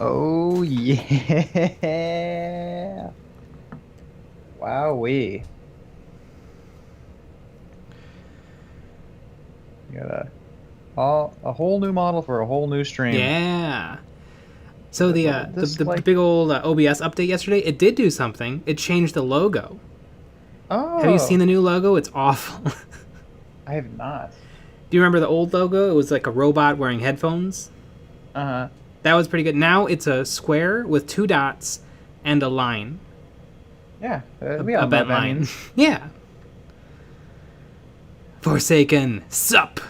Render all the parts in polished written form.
Oh yeah. Wowee. You got a whole new model for a whole new stream. Yeah. So This the like big old OBS update yesterday, it did do something. It changed the logo. Have you seen oh, the new logo? It's awful. I have not. Do you remember the old logo? It was like a robot wearing headphones. Uh-huh. That was pretty good. Now it's a square with two dots and a line, Yeah, we a all know what bent that line. means. Yeah. Forsaken sup.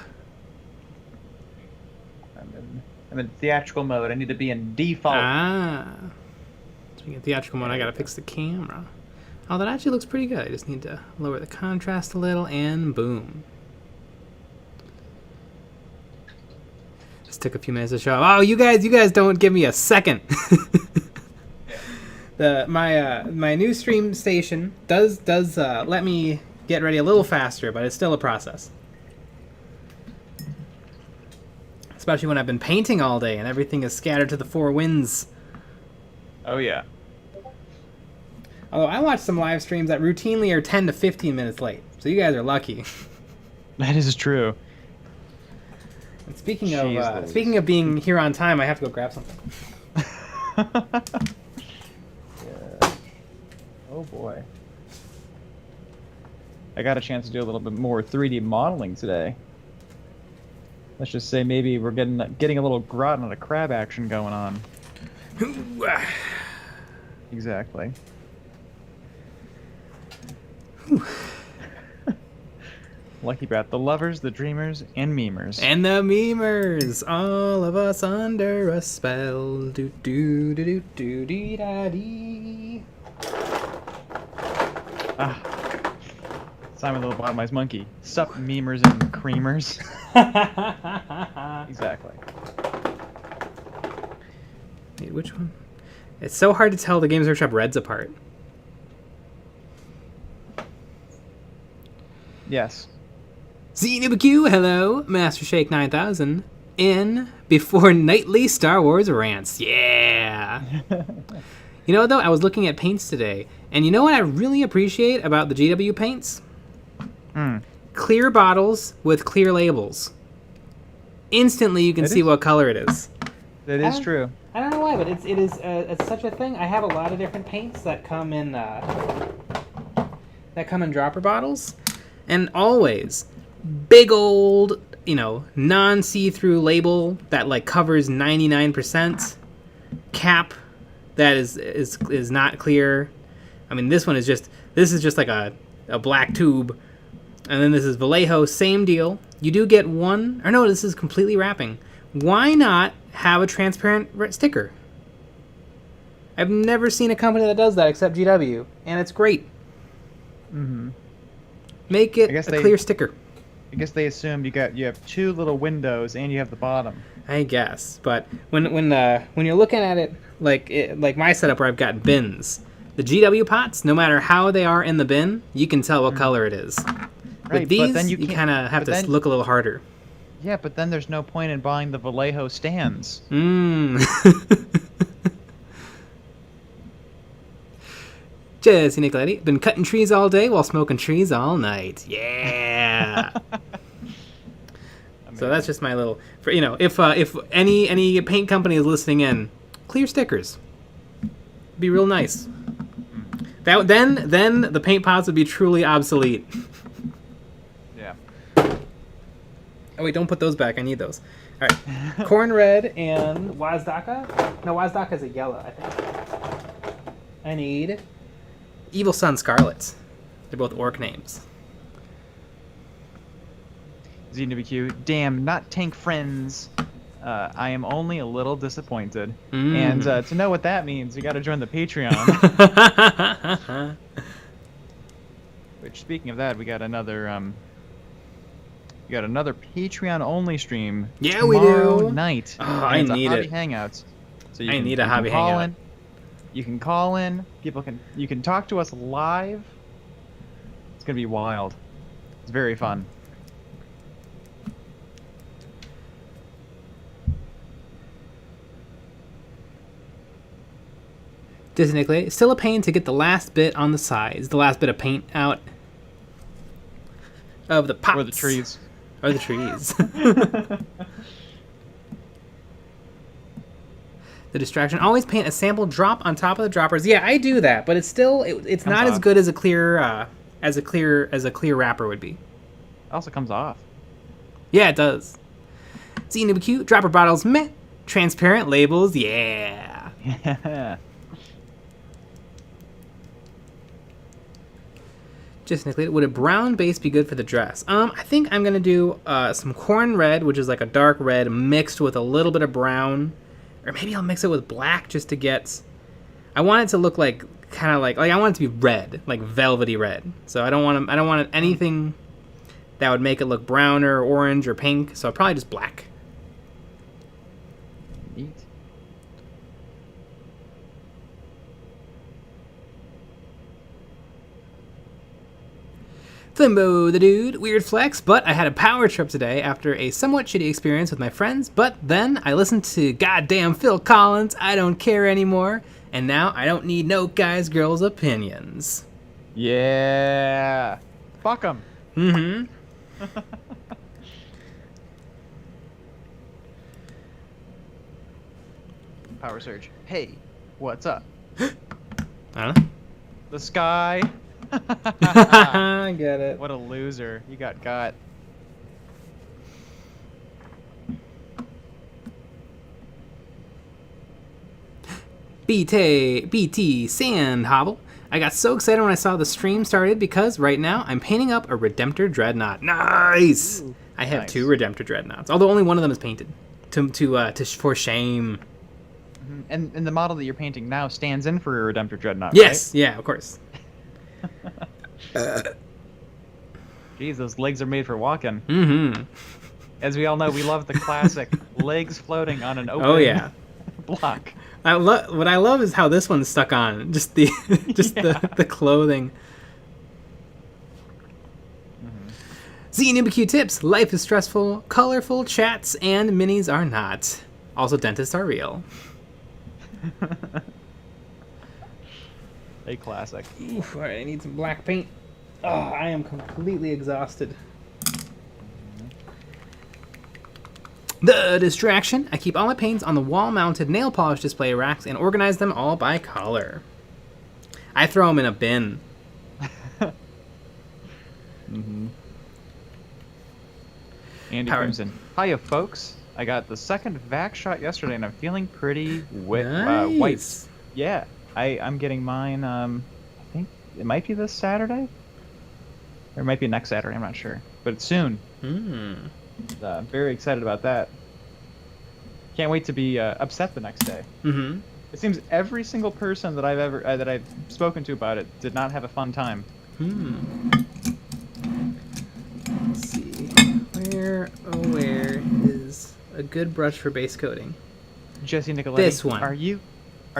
I'm in theatrical mode. I need to be in default. Ah. Speaking of theatrical mode, I gotta fix the camera. Oh, that actually looks pretty good. I just need to lower the contrast a little, and boom. Just took a few minutes to show up. Oh, you guys don't give me a second. My new stream station does let me get ready a little faster, but it's still a process. Especially when I've been painting all day and everything is scattered to the four winds. Oh yeah. Although I watch some live streams that routinely are 10 to 15 minutes late, so you guys are lucky. That is true. And speaking Jeez of Louise. speaking of being here on time, I have to go grab something. Yeah. Oh boy. I got a chance to do a little bit more 3D modeling today. Let's just say maybe we're getting a little grot and a crab action going on. Exactly. Lucky Bat, the lovers, the dreamers, and memers. And the memers, all of us under a spell. Do do do do do dee da dee. Simon the Bottomized Monkey. Sup, memers and creamers. Exactly. Wait, which one? It's so hard to tell the Games Workshop Reds apart. Yes. ZNBQ, hello, Master Shake 9000, in before nightly Star Wars rants. Yeah! You know, though, I was looking at paints today, and you know what I really appreciate about the GW paints? Clear bottles with clear labels. Instantly, you can see what color it is. That is true. I don't know why, but it's such a thing. I have a lot of different paints that come in dropper bottles, and always big old, non-see-through label that like covers 99%, cap that is not clear. I mean, this is just like a black tube, and then this is Vallejo, same deal. You do get one, or no, this is completely wrapping. Why not have a transparent sticker? I've never seen a company that does that except GW, and it's great. Mm-hmm. Make it a clear sticker. I guess they assumed you have two little windows and you have the bottom. I guess, but when you're looking at it like my setup where I've got bins, the GW pots, no matter how they are in the bin, you can tell what color it is. Right, With these, but then you kind of have to look a little harder. Yeah, but then there's no point in buying the Vallejo stands. Jesse Nicoletti, been cutting trees all day while smoking trees all night. Yeah. So that's just my little, if any paint company is listening in, clear stickers. Be real nice. Then the paint pots would be truly obsolete. Yeah. Oh wait, don't put those back. I need those. All right, Corn Red and Wazdaka. No, Wazdaka's a yellow, I think. I need Evil Sun Scarlet. They're both orc names. ZWQ, damn, not tank friends. I am only a little disappointed. And to know what that means, you got to join the Patreon. Which, speaking of that, we got another Patreon only stream. Yeah, we tomorrow do. Night. Oh, I need Hobby it. Hangouts. So I need a hobby hangout. You can call in. You can talk to us live. It's gonna be wild. It's very fun. Disney, still a pain to get the last bit on the sides, the last bit of paint out of the pots. Or the trees. Or the trees. The distraction. Always paint a sample drop on top of the droppers. Yeah, I do that, but it's still it's not as good as a clear wrapper would be. It also comes off. Yeah, it does. ZNubiQ, dropper bottles, meh. Transparent labels, yeah. Yeah. Just Nick, would a brown base be good for the dress? I think I'm gonna do some corn red, which is like a dark red mixed with a little bit of brown, or maybe I'll mix it with black just to get. I want it to look like kind of like I want it to be red, like velvety red. So I don't want anything that would make it look brown or orange or pink. So probably just black. Neat. Thimbo the dude, weird flex, but I had a power trip today after a somewhat shitty experience with my friends, but then I listened to goddamn Phil Collins, I Don't Care Anymore, and now I don't need no guys, girls' opinions. Yeah. Fuck them. Mm-hmm. Power surge. Hey, what's up? I don't know. The sky. I get it. What a loser. You got. BT Sand Hobble. I got so excited when I saw the stream started because right now I'm painting up a Redemptor Dreadnought. Nice! Ooh, I have nice. 2 Redemptor Dreadnoughts, although only one of them is painted. For shame. And the model that you're painting now stands in for a Redemptor Dreadnought, Yes, yeah, of course. right? Jeez, those legs are made for walking. Mm-hmm. As we all know, we love the classic legs floating on an open Oh yeah. block. What I love is how this one's stuck on. Just the Yeah. the clothing. ZNubiQ tips. Life is stressful, colorful chats, and minis are not. Also, dentists are real. A classic. Oof, alright, I need some black paint. Oh, I am completely exhausted. The distraction. I keep all my paints on the wall-mounted nail polish display racks and organize them all by color. I throw them in a bin. Andy Power. Crimson. Hiya, folks. I got the second vac shot yesterday, and I'm feeling pretty white. Nice. Yeah, I'm getting mine. I think it might be this Saturday, or it might be next Saturday. I'm not sure, but it's soon. Hmm. I'm very excited about that. Can't wait to be upset the next day. Mm-hmm. It seems every single person that I've spoken to about it did not have a fun time. Let's see. Where is a good brush for base coating? Jesse Nicoletti, This one. Are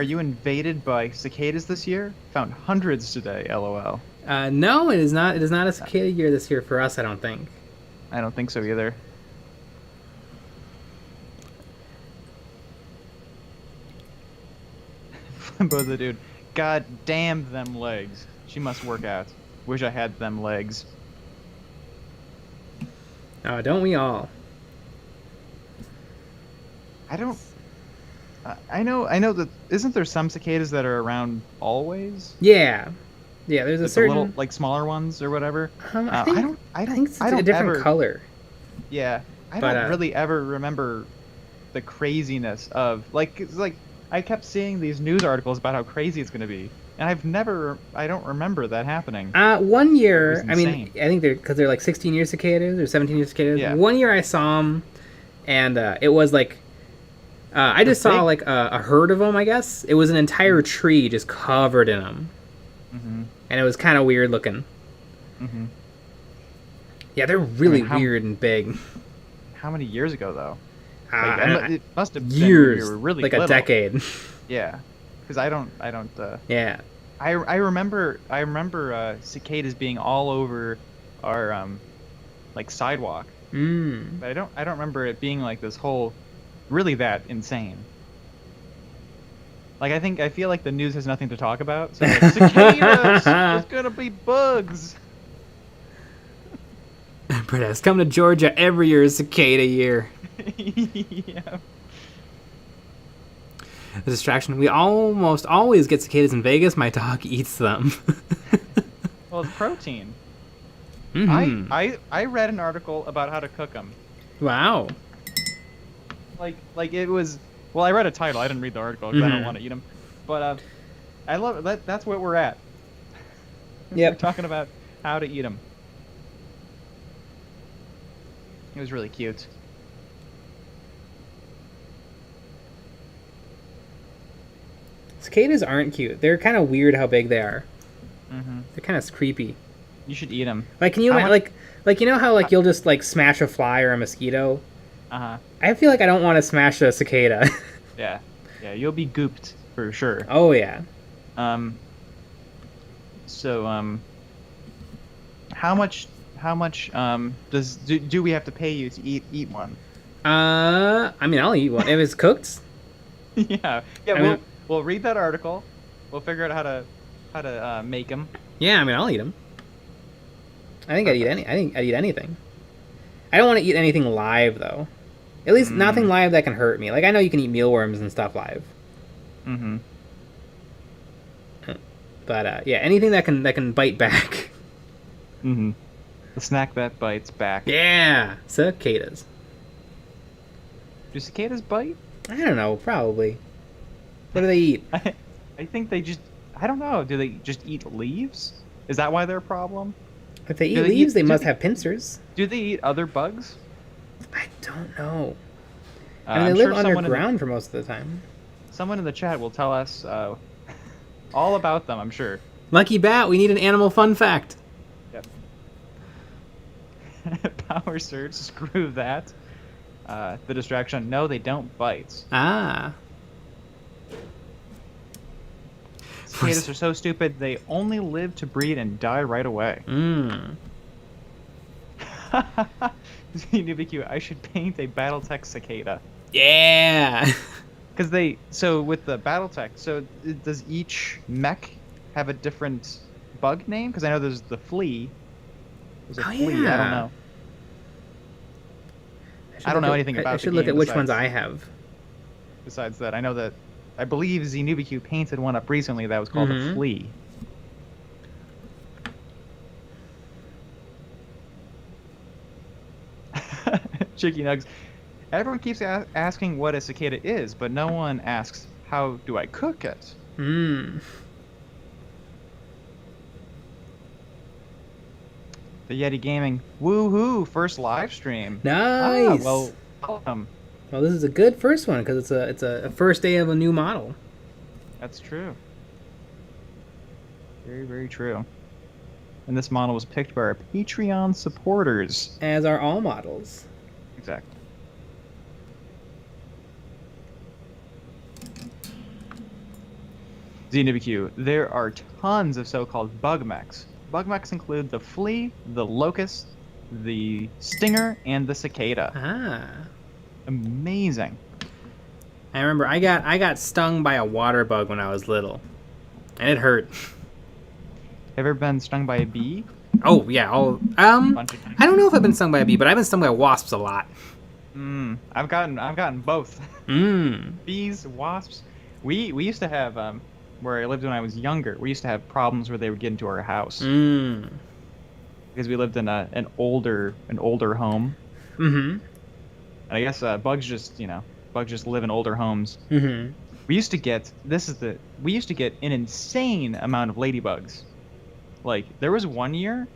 you invaded by cicadas this year? Found hundreds today. LOL. No, it is not. It is not a cicada year this year for us, I don't think. I don't think so either. Both the dude. God damn them legs. She must work out. Wish I had them legs. Oh, don't we all? I don't. I know that. Isn't there some cicadas that are around always? Yeah. Yeah, there's a Like the certain... little, like smaller ones or whatever. I think it's I a don't different ever, color. Yeah, I But, don't really ever remember the craziness of it's like I kept seeing these news articles about how crazy it's gonna be, and I don't remember that happening. 1 year, It was I mean, insane. I think because they're like 16-year cicadas or 17-year cicadas. Yeah. 1 year I saw them, and it was like, I just saw big. like a herd of them, I guess. It was an entire tree just covered in them. Mm-hmm. And it was kind of weird looking. Mm-hmm. Yeah, they're really how- weird and big. How many years ago though? I It must have years, been when we were really like little. a decade. Yeah, because I don't. Yeah. I remember cicadas being all over our like sidewalk, but I don't remember it being like this whole really that insane. Like I feel like the news has nothing to talk about. So like, cicadas, there's gonna be bugs. Brett, come to Georgia every year is cicada year. Yeah. A distraction. We almost always get cicadas in Vegas. My dog eats them. Well, it's protein. Mm-hmm. I read an article about how to cook them. Wow. Like it was. Well, I read a title. I didn't read the article because I don't want to eat them. But I love that. That's what we're at. Yep. We're talking about how to eat them. It was really cute. Cicadas aren't cute. They're kind of weird how big they are. Mm-hmm. They're kind of creepy. You should eat them. Like, can you like you know how like you'll just like smash a fly or a mosquito? Uh-huh. I feel like I don't want to smash a cicada. Yeah. Yeah, you'll be gooped for sure. Oh yeah. So how much do we have to pay you to eat one? I mean, I'll eat one if it's cooked. Yeah. We'll read that article. We'll figure out how to make them. Yeah, I mean, I'll eat them. I think I'd eat anything. I don't want to eat anything live though. At least nothing live that can hurt me. Like I know you can eat mealworms and stuff live. Mm-hmm. But yeah, anything that can bite back. Mm-hmm. The snack that bites back. Yeah, cicadas. Do cicadas bite? I don't know, probably. What do they eat? I think they just. I don't know. Do they just eat leaves? Is that why they're a problem? If they eat leaves, they must have pincers. Do they eat other bugs? I don't know. I mean, they live underground for most of the time. Someone in the chat will tell us all about them, I'm sure. Lucky Bat, we need an animal fun fact. Yep. Power surge, screw that. The distraction, no, they don't bite. Ah. Cicadas are so stupid, they only live to breed and die right away. ZNubiQ, I should paint a Battletech cicada. Yeah. Because so with the Battletech, so does each mech have a different bug name? Because I know there's the flea. There's a flea, yeah. I don't know. I don't know anything about it. I should look at which ones I have. Besides that, I know that I believe ZNubiQ painted one up recently that was called a flea. Chicky Nugs. Everyone keeps asking what a cicada is, but no one asks, how do I cook it? The Yeti Gaming. Woohoo! First live stream. Nice! Well, welcome. Well, this is a good first one, because it's a first day of a new model. That's true. Very, very true. And this model was picked by our Patreon supporters. As are all models. Exactly. ZNubiQ, there are tons of so-called bug mechs. Bug mechs include the flea, the locust, the stinger, and the cicada. Ah. Amazing. I remember I got stung by a water bug when I was little. And it hurt. Ever been stung by a bee? Oh, yeah. I don't know if I've been stung by a bee, but I've been stung by wasps a lot. I've gotten both. Bees, wasps. We used to have where I lived when I was younger. We used to have problems where they would get into our house. Because we lived in an older home. And I guess bugs just live in older homes. We used to get an insane amount of ladybugs. Like there was one year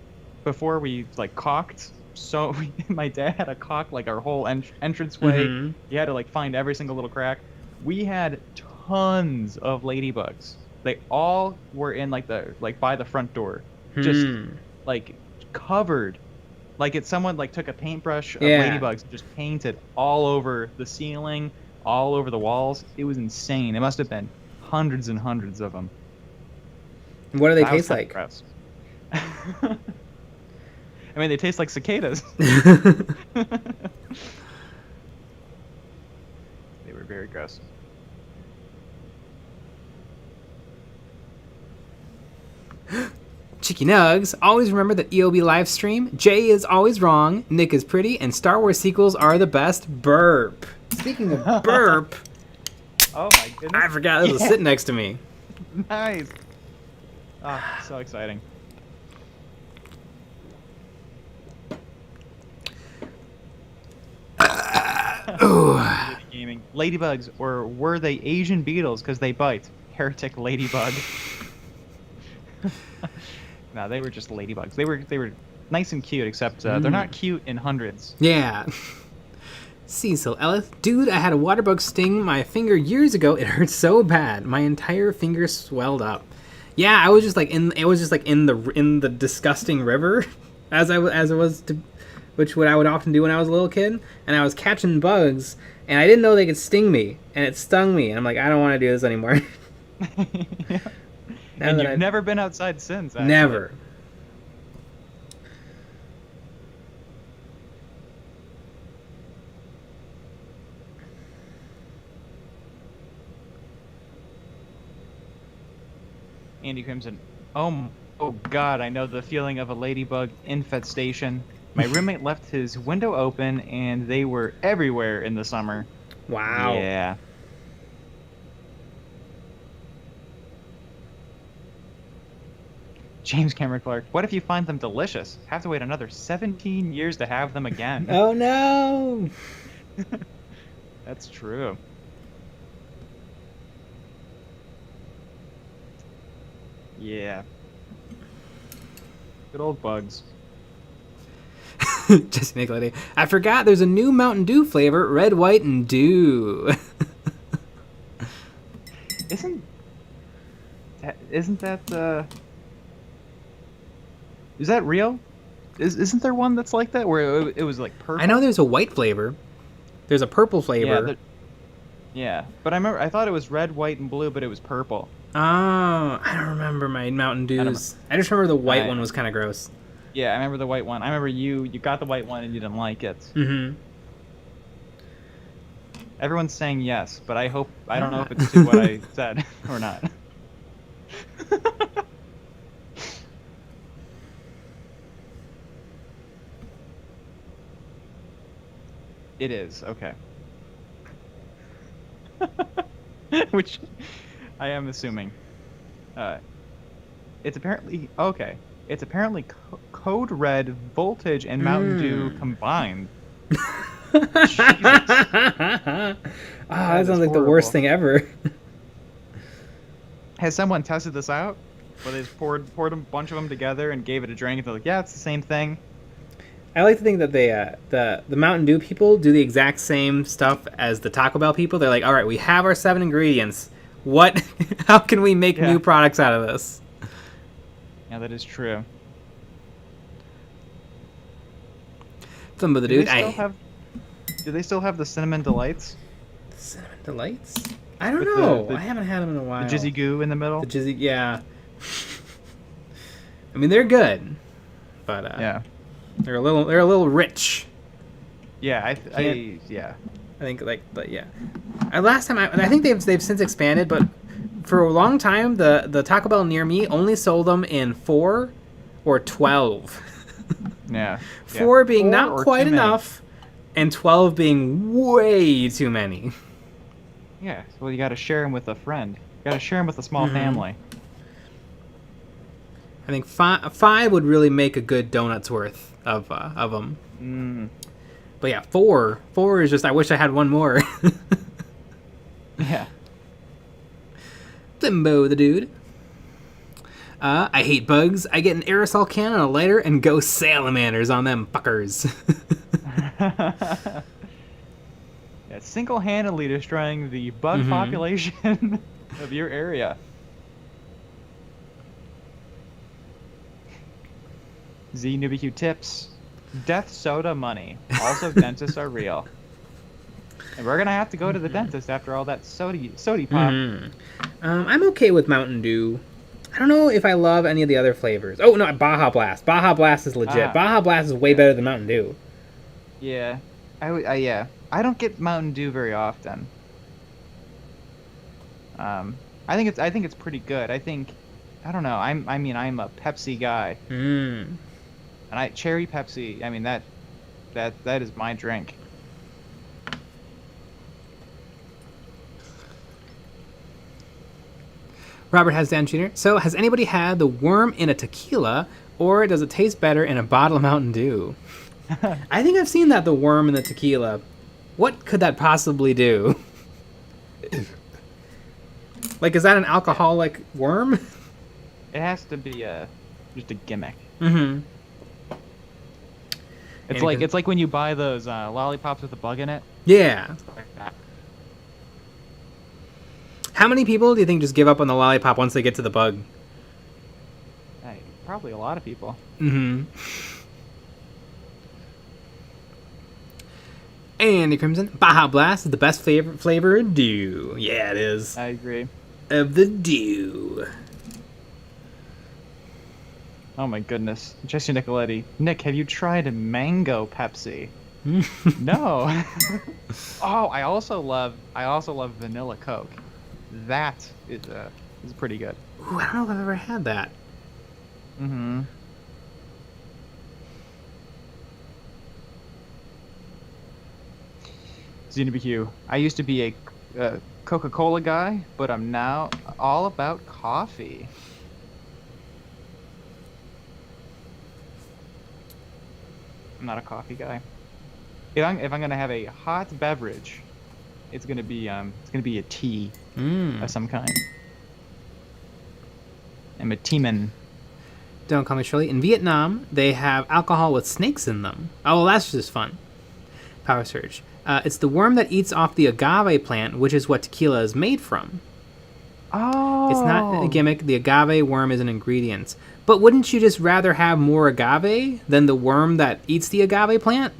before we like caulked. So my dad had to caulk like our whole entranceway. He had to like find every single little crack. We had tons of ladybugs. They all were in like by the front door, just like covered. Like someone like took a paintbrush of ladybugs and just painted all over the ceiling, all over the walls. It was insane. It must have been hundreds and hundreds of them. What do they taste like? Gross. I mean, they taste like cicadas. They were very gross. Chicky Nugs, always remember that EOB live stream. Jay is always wrong. Nick is pretty. And Star Wars sequels are the best. Burp. Speaking of burp. Oh my goodness. I forgot this was sitting next to me. Nice. Oh, so exciting. Gaming. Ladybugs, or were they Asian beetles because they bite? Heretic ladybug. No, they were just ladybugs. They were nice and cute, except they're not cute in hundreds. Yeah. Cecil Ellis, dude, I had a water bug sting my finger years ago. It hurt so bad, my entire finger swelled up. Yeah, I was just like in the disgusting river, which I would often do when I was a little kid, and I was catching bugs, and I didn't know they could sting me, and it stung me, and I'm like, I don't want to do this anymore. Yeah. And you've never been outside since. Actually. Never. Andy Crimson. Oh God, I know the feeling of a ladybug infestation. My roommate left his window open, and they were everywhere in the summer. Wow. Yeah. James Cameron Clark. What if you find them delicious? Have to wait another 17 years to have them again. Oh no. That's true. Yeah. Good old bugs. Jesse Nicolette. I forgot there's a new Mountain Dew flavor, red, white, and dew. Isn't that is that real? Isn't there one that's like that where it was like purple? I know there's a white flavor. There's a purple flavor. Yeah, but I thought it was red, white, and blue, but it was purple. Oh, I don't remember my Mountain Dews. I just remember the white one was kind of gross. Yeah, I remember the white one. I remember you got the white one and you didn't like it. Mm-hmm. Everyone's saying yes, but I don't know if it's to what I said or not. It is, okay. Which I am assuming. It's apparently okay. It's apparently Code Red, Voltage, and Mountain Dew combined. Jesus. That sounds like the worst thing ever. Has someone tested this out? Where they just poured a bunch of them together and gave it a drink, and they're like, yeah, it's the same thing. I like to think that they, the Mountain Dew people do the exact same stuff as the Taco Bell people. They're like, all right, we have our 7 ingredients. How can we make new products out of this? Yeah, that is true. Some of the dude. Do they still have the Cinnamon Delights? The Cinnamon Delights? I don't know. I haven't had them in a while. The Jizzy Goo in the middle? The Jizzy, yeah. I mean, they're good, but yeah, they're a little rich. Yeah, I think but yeah. Last time I think they've since expanded, but for a long time the Taco Bell near me only sold them in 4 or 12. Yeah. 4 being not quite enough, and 12 being way too many. Yeah, well, you got to share them with a friend. You got to share them with a small family. I think 5 would really make a good donut's worth of them. Mm. But yeah, 4 is just, I wish I had one more. Yeah. Limbo the dude. I hate bugs. I get an aerosol can and a lighter and go salamanders on them fuckers. Yeah, single-handedly destroying the bug population of your area. Z NewbieQ tips. Death soda money. Also, dentists are real. And we're gonna have to go to the dentist after all that sody pop. I'm okay with Mountain Dew. I don't know if I love any of the other flavors. Oh no, Baja Blast. Baja Blast is legit. Baja Blast is way better than Mountain Dew. Yeah, I don't get Mountain Dew very often. I think it's pretty good. I think I don't know. I'm a Pepsi guy. Mm. And cherry Pepsi. I mean that is my drink. Robert has Dan Jr. So, has anybody had the worm in a tequila, or does it taste better in a bottle of Mountain Dew? I think I've seen that, the worm in the tequila. What could that possibly do? Like, is that an alcoholic worm? It has to be just a gimmick. Mm-hmm. It's like when you buy those lollipops with a bug in it. Yeah. Like that. How many people do you think just give up on the lollipop once they get to the bug? Hey, probably a lot of people. Mm-hmm. Andy Crimson, Baja Blast is the best flavor of dew. Yeah, it is. I agree. Of the dew. Oh my goodness. Jesse Nicoletti. Nick, have you tried a mango Pepsi? No. Oh, I also love vanilla Coke. That is pretty good. Ooh, I don't know if I've ever had that. Mm-hmm. ZNBQ. I used to be a Coca-Cola guy, but I'm now all about coffee. I'm not a coffee guy. If I'm gonna have a hot beverage, it's gonna be a tea of some kind. I'm a teaman. Don't call me Shirley. In Vietnam, they have alcohol with snakes in them. Oh, well, that's just fun. Power Surge. It's the worm that eats off the agave plant, which is what tequila is made from. Oh. It's not a gimmick. The agave worm is an ingredient. But wouldn't you just rather have more agave than the worm that eats the agave plant?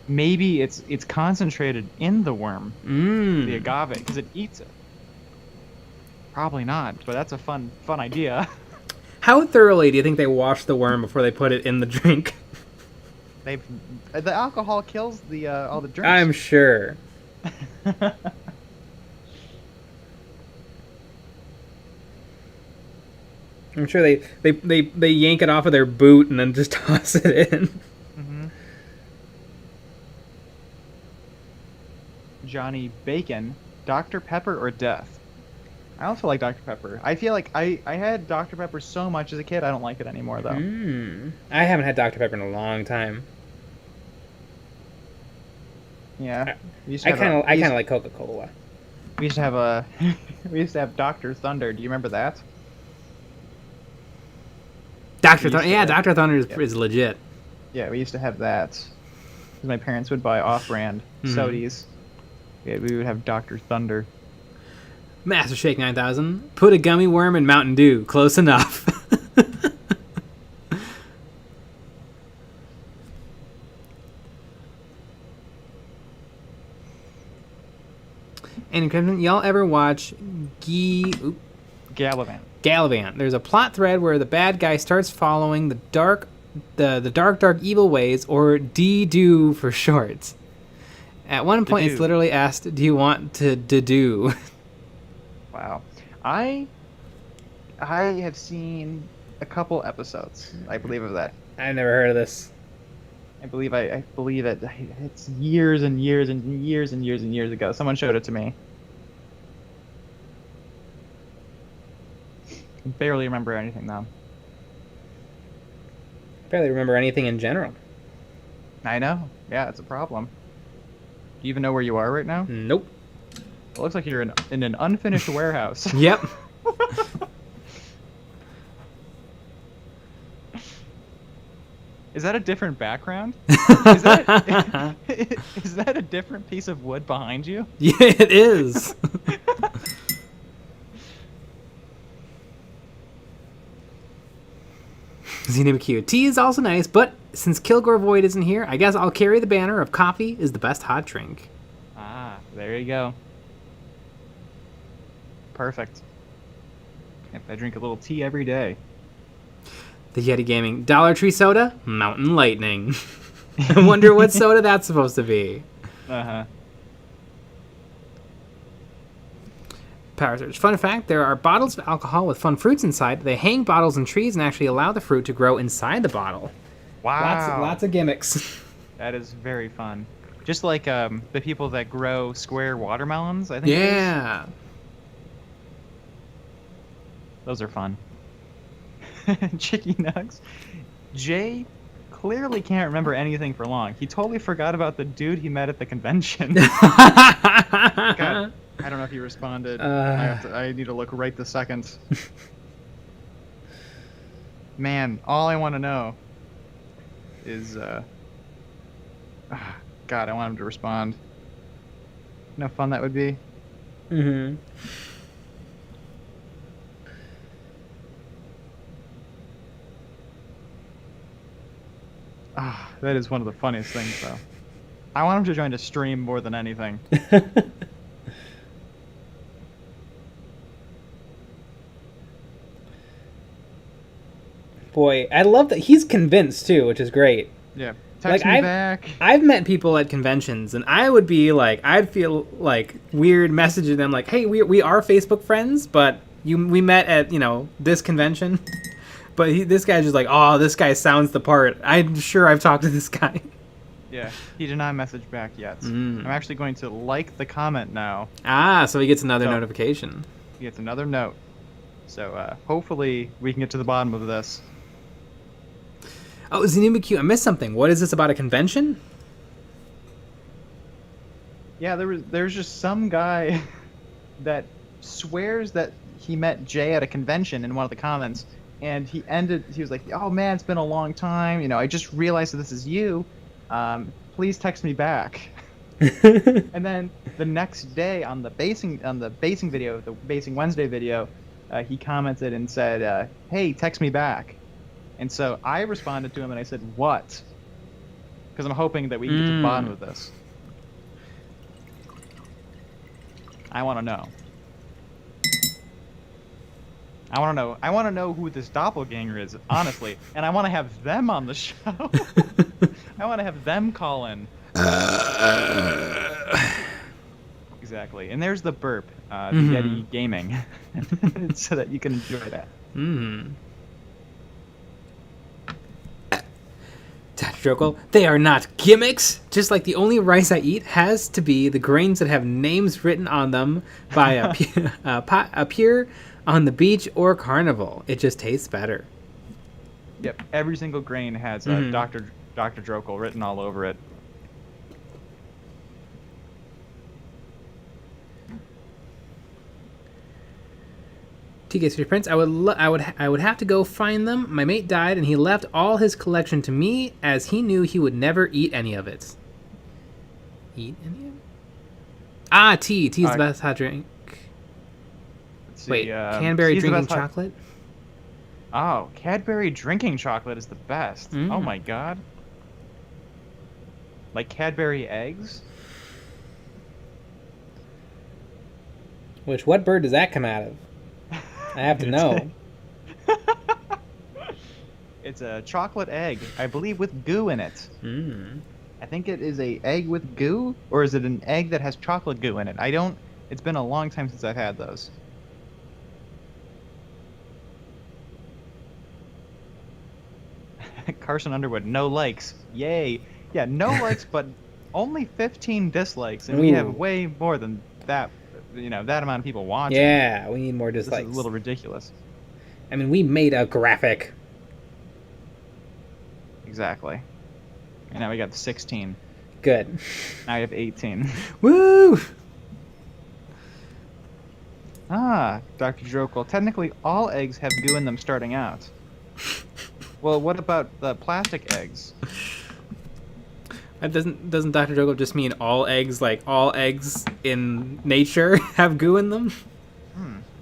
Maybe it's concentrated in the worm, the agave, because it eats it. Probably not, but that's a fun idea. How thoroughly do you think they wash the worm before they put it in the drink? The alcohol kills all the drinks. I'm sure. I'm sure they yank it off of their boot and then just toss it in. Mm-hmm. Johnny Bacon, Dr. Pepper or death? I also like Dr. Pepper. I feel like I had Dr. Pepper so much as a kid, I don't like it anymore, though. I haven't had Dr. Pepper in a long time. Yeah. I kind of like Coca-Cola. We used to have Dr. Thunder. Do you remember that? Dr. Thunder. Yeah, Dr. Thunder is legit. Yeah, we used to have that. 'Cause my parents would buy off-brand sodies. Yeah, we would have Dr. Thunder. Master Shake 9000. Put a gummy worm in Mountain Dew. Close enough. And Crimson, y'all ever watch Gallivant? Gallivant. There's a plot thread where the bad guy starts following the dark evil ways, or D-do for short. At one point, it's literally asked, "Do you want to do?" Wow, I have seen a couple episodes, I believe, of that. I've never heard of this. I believe it. It's years and years and years and years and years ago. Someone showed it to me. I barely remember anything though. Barely remember anything in general. I know. Yeah, it's a problem. Do you even know where you are right now? Nope. It looks like you're in an unfinished warehouse. Yep. Is that a different background? Is that a different piece of wood behind you? Yeah, it is. ZNBQ. Tea is also nice, but since Kilgore Void isn't here, I guess I'll carry the banner of coffee is the best hot drink. Ah, there you go. Perfect. I drink a little tea every day. The Yeti Gaming. Dollar Tree soda? Mountain Lightning. I wonder what soda that's supposed to be. Uh-huh. Power Surge. Fun fact, there are bottles of alcohol with fun fruits inside. They hang bottles in trees and actually allow the fruit to grow inside the bottle. Wow. Lots of gimmicks. That is very fun. Just like the people that grow square watermelons, I think. Yeah. Those are fun. Chicky Nugs. Jay clearly can't remember anything for long. He totally forgot about the dude he met at the convention. God, I don't know if he responded. I need to look right this second. Man, all I want to know is, God, I want him to respond. You know how fun that would be? Mm-hmm. That is one of the funniest things, though. I want him to join a stream more than anything. Boy, I love that he's convinced too, which is great. Yeah, text me back. I've met people at conventions, and I would be like, I'd feel like weird messaging them like, "Hey, we are Facebook friends, but we met at this convention." But this guy's just like, oh, this guy sounds the part. I'm sure I've talked to this guy. Yeah, he did not message back yet. I'm actually going to like the comment now. So he gets another notification. He gets another note. So hopefully we can get to the bottom of this. Oh, ZenubaQ, I missed something. What is this about a convention? Yeah, there's just some guy that swears that he met Jay at a convention in one of the comments. And he was like, oh man, it's been a long time. I just realized that this is you. Please text me back. And then the next day on the basing video, the Basing Wednesday video, he commented and said, hey, text me back. And so I responded to him and I said, what? Because I'm hoping that we can get to the bottom of this. I want to know. I want to know who this doppelganger is, honestly, and I want to have them on the show. I want to have them call in. Exactly, and there's the burp, the Yeti Gaming, so that you can enjoy that. Dr. Jokel, they are not gimmicks. Just like the only rice I eat has to be the grains that have names written on them by a peer on the beach or carnival. It just tastes better. Yep, every single grain has Dr. Jokel written all over it. TK Street Prince, I would have to go find them. My mate died, and he left all his collection to me, as he knew he would never eat any of it. Eat any of it? Tea. Tea's the best hot drink. Wait, Cadbury drinking chocolate? Oh, Cadbury drinking chocolate is the best. Oh my god. Like Cadbury eggs? What bird does that come out of? I have to know. It's a chocolate egg, I believe, with goo in it. I think it is a egg with goo, or is it an egg that has chocolate goo in it? It's been a long time since I've had those. Carson Underwood, no likes. Yay. Yeah, no likes, but only 15 dislikes, and we have way more than that. That amount of people watching. Yeah, we need more dislikes. This is a little ridiculous. I mean, we made a graphic. Exactly. And now we got 16. Good. Now we have 18. Woo! Dr. Jokel. Technically, all eggs have goo in them starting out. Well, what about the plastic eggs? Doesn't Dr. Jokel just mean all eggs, like all eggs in nature have goo in them?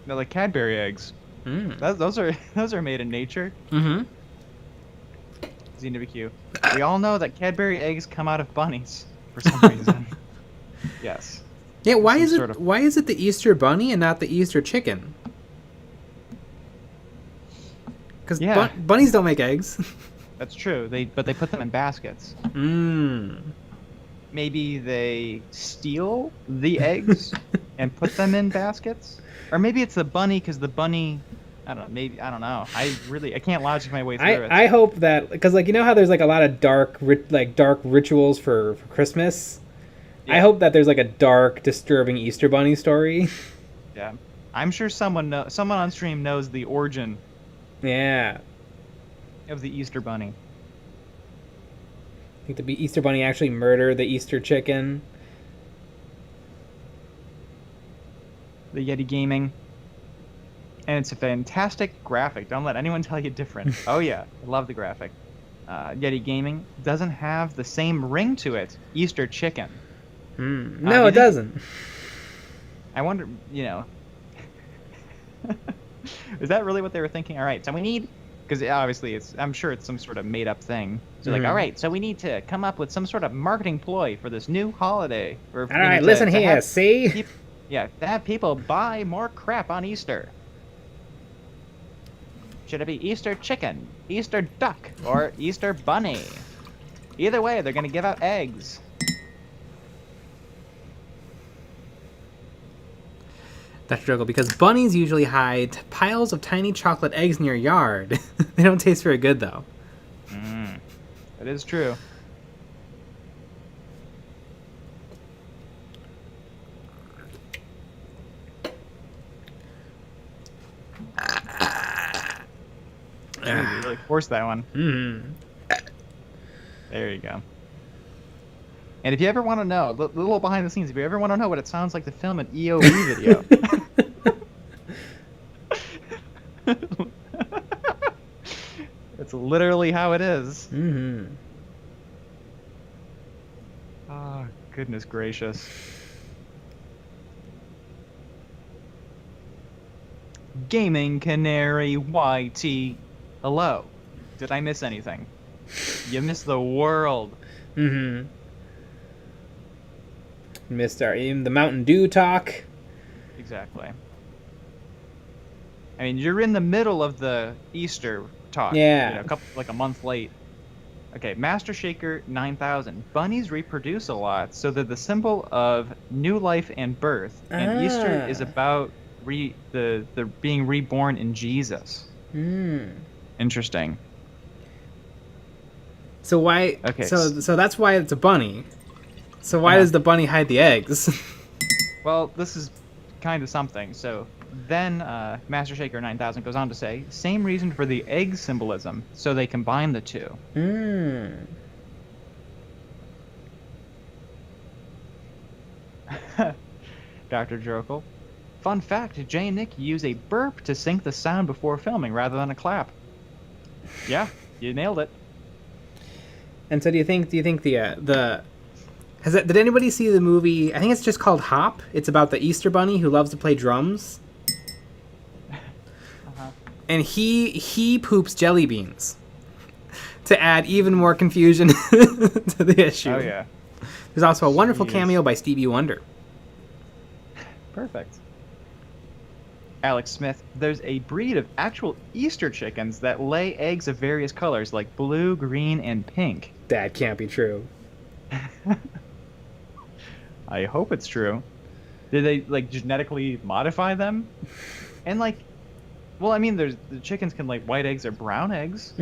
They're like Cadbury eggs. Those are made in nature. ZenubaQ. We all know that Cadbury eggs come out of bunnies for some reason. Yes. Yeah, why is it the Easter bunny and not the Easter chicken? Because bunnies don't make eggs. That's true. But they put them in baskets. Maybe they steal the eggs and put them in baskets. Or maybe it's the bunny because the bunny. I don't know. Maybe I don't know. I can't logic my way through it. I hope that because like you know how there's like a lot of dark rituals for Christmas. Yeah. I hope that there's like a dark, disturbing Easter Bunny story. Yeah, I'm sure someone on stream knows the origin. Yeah. Of the Easter Bunny. I think the Easter Bunny actually murdered the Easter chicken. The Yeti Gaming. And it's a fantastic graphic. Don't let anyone tell you different. Oh yeah, I love the graphic. Yeti Gaming doesn't have the same ring to it. Easter chicken. No, it doesn't. I wonder, is that really what they were thinking? All right, so we need, because obviously I'm sure it's some sort of made up thing. So like, all right, so we need to come up with some sort of marketing ploy for this new holiday. All right, listen here, see? To have people buy more crap on Easter. Should it be Easter chicken, Easter duck, or Easter bunny? Either way, they're going to give out eggs. That's a joke, because bunnies usually hide piles of tiny chocolate eggs in your yard. They don't taste very good, though. That is true. You really forced that one. There you go. And if you ever want to know, a little behind the scenes, if you ever want to know what it sounds like to film an EOE video. It's literally how it is. Oh, goodness gracious. Gaming Canary YT. Hello. Did I miss anything? You missed the world. Missed the Mountain Dew talk. Exactly. I mean, you're in the middle of the Easter talk. Yeah. A month late. Okay, Master Shaker 9000. Bunnies reproduce a lot, so they're the symbol of new life and birth. And Easter is about the being reborn in Jesus. Interesting. So why? Okay. So that's why it's a bunny. So why does the bunny hide the eggs? Well, this is kind of something. So then Master Shaker 9000 goes on to say, same reason for the egg symbolism, so they combine the two. Dr. Jokel. Fun fact, Jay and Nick use a burp to sync the sound before filming rather than a clap. Yeah, you nailed it. And so do you think did anybody see the movie? I think it's just called Hop. It's about the Easter bunny who loves to play drums. And he poops jelly beans to add even more confusion to the issue. Oh yeah. There's also a wonderful cameo by Stevie Wonder. Perfect. Alex Smith, there's a breed of actual Easter chickens that lay eggs of various colors like blue, green, and pink. That can't be true. I hope it's true. Did they genetically modify them? And well, I mean, the chickens can lay white eggs or brown eggs.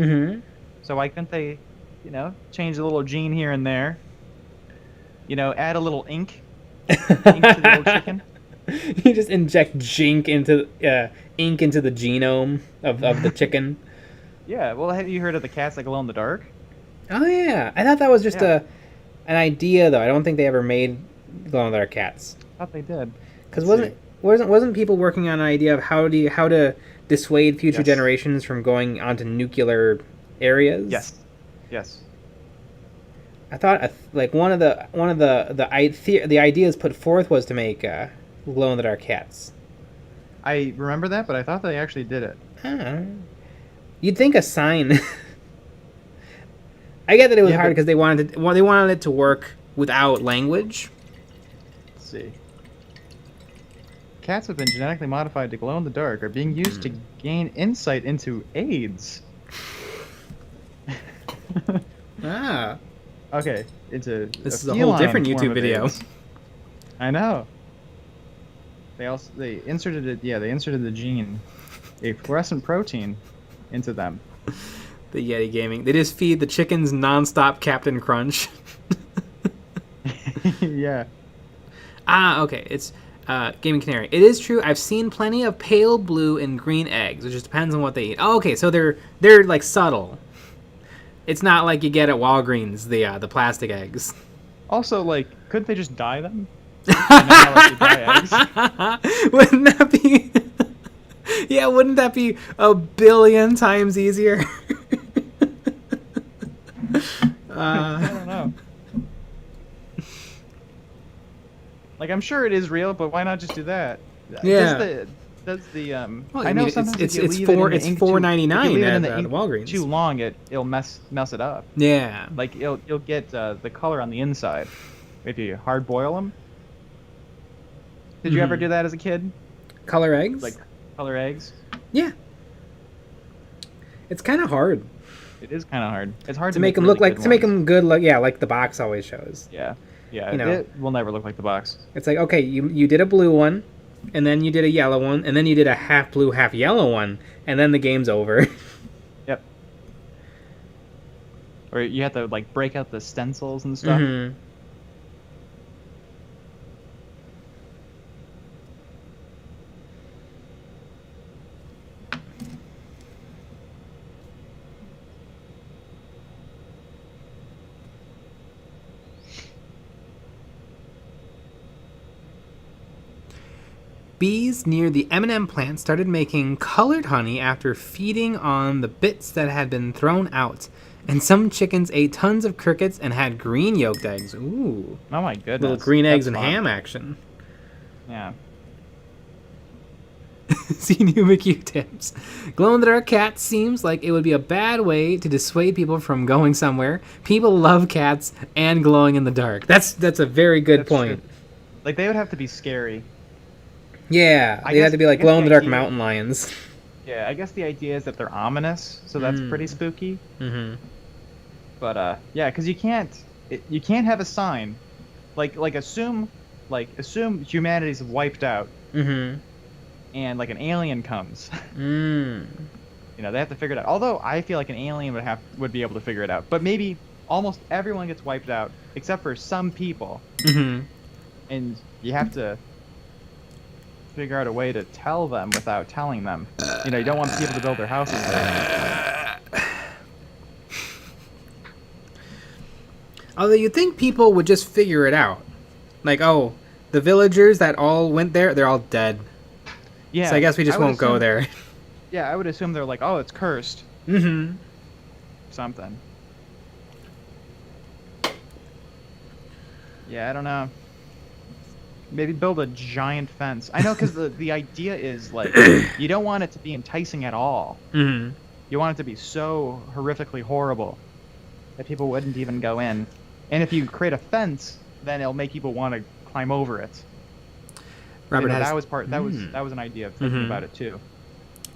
So why couldn't they, change a little gene here and there? Add a little ink to the little chicken. You just inject ink into the genome of the chicken. Yeah. Well, have you heard of the cats that glow in the dark? Oh yeah, I thought that was just an idea though. I don't think they ever made glow in the dark cats. I thought they did. Because wasn't people working on an idea of how to dissuade future generations from going onto nuclear areas? Yes. I thought one of the ideas put forth was to make glow in the dark cats. I remember that, but I thought they actually did it. You'd think a sign. I get that it was hard because they wanted it to work without language. Let's see. Cats have been genetically modified to glow in the dark, are being used to gain insight into AIDS. Okay, this is a whole different YouTube video. I know. They inserted it. Yeah, they inserted the gene, a fluorescent protein, into them. The Yeti Gaming. They just feed the chickens nonstop Captain Crunch. Yeah. Okay. It's Gaming Canary. It is true. I've seen plenty of pale blue and green eggs. It just depends on what they eat. Oh, okay. So they're like subtle. It's not like you get at Walgreens the plastic eggs. Also, like, couldn't they just dye them? You know how, like, you dye eggs? Wouldn't that be? Yeah, wouldn't that be a billion times easier? I don't know. Like, I'm sure it is real, but why not just do that? Yeah. Does the Well, I know mean, sometimes it's if you leave it in the ink $4.99 at ink Walgreens. too long, it'll mess it up. Yeah. Like you'll get the color on the inside if you hard boil them. Did you ever do that as a kid? Color eggs? Like color eggs? Yeah. It's kind of hard. It is kind of hard. It's hard to make them really look like good to make ones. them good. Like the box always shows. Yeah. Yeah. You know. It will never look like the box. It's like, okay, you did a blue one, and then you did a yellow one, and then you did a half blue, half yellow one, and then the game's over. Yep. Or you have to like break out the stencils and stuff. Mm-hmm. Bees near the M&M plant started making colored honey after feeding on the bits that had been thrown out. And some chickens ate tons of crickets and had green yolked eggs. Ooh. Oh my goodness. Little green eggs That's and fun. ham action. Yeah. See new Q-tips. Glow-in-the-dark cat seems like it would be a bad way to dissuade people from going somewhere. People love cats and glowing in the dark. That's a very good point. True. Like they would have to be scary. Yeah, they have to be like glow-in-the-dark mountain lions. Yeah, I guess the idea is that they're ominous, so that's pretty spooky. Mm-hmm. But yeah, because you can't have a sign, like assume humanity's wiped out, Mm-hmm. and like an alien comes. Mm. You know, they have to figure it out. Although I feel like an alien would be able to figure it out, but maybe almost everyone gets wiped out except for some people, Mm-hmm. and you have to figure out a way to tell them without telling them. You know, you don't want people to build their houses there. Although you'd think people would just figure it out. Like, oh, the villagers that all went there, they're all dead. Yeah. So I guess we just won't go there. Yeah, I would assume they're like, oh, it's cursed. Mm-hmm. Something. Yeah, I don't know. Maybe build a giant fence. I know, because the idea is, like, you don't want it to be enticing at all. Mm-hmm. You want it to be so horrifically horrible that people wouldn't even go in. And if you create a fence, then it'll make people want to climb over it. Robert has... That was an idea of thinking about it, too.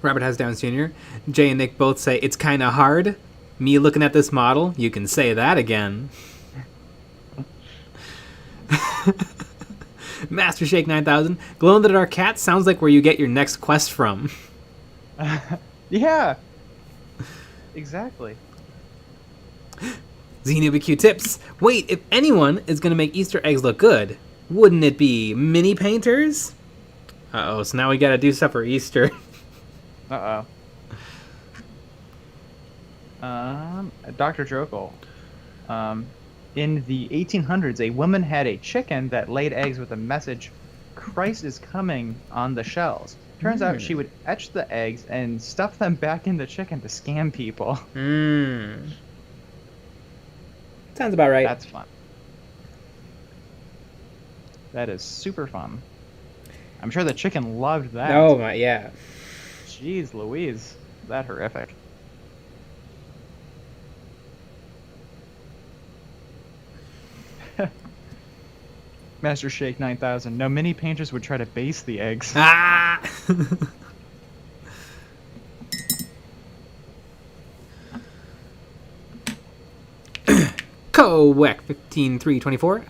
Robert has Down Jr. Jay and Nick both say, it's kind of hard. Me looking at this model, you can say that again. Master Shake 9000. Glow-in-the-dark cat sounds like where you get your next quest from. Yeah. Exactly. ZNewBQ tips. Wait, if anyone is going to make Easter eggs look good, wouldn't it be mini painters? Uh-oh, so now we got to do stuff for Easter. Uh-oh. Dr. Jokel. In the 1800s, a woman had a chicken that laid eggs with a message, "Christ is coming," on the shells. Turns out she would etch the eggs and stuff them back in the chicken to scam people. Sounds about right. That's fun. That is super fun. I'm sure the chicken loved that. Oh, my, yeah. Jeez Louise. That horrific. Master Shake 9000. No, mini painters would try to base the eggs. Ah! Coec 15324.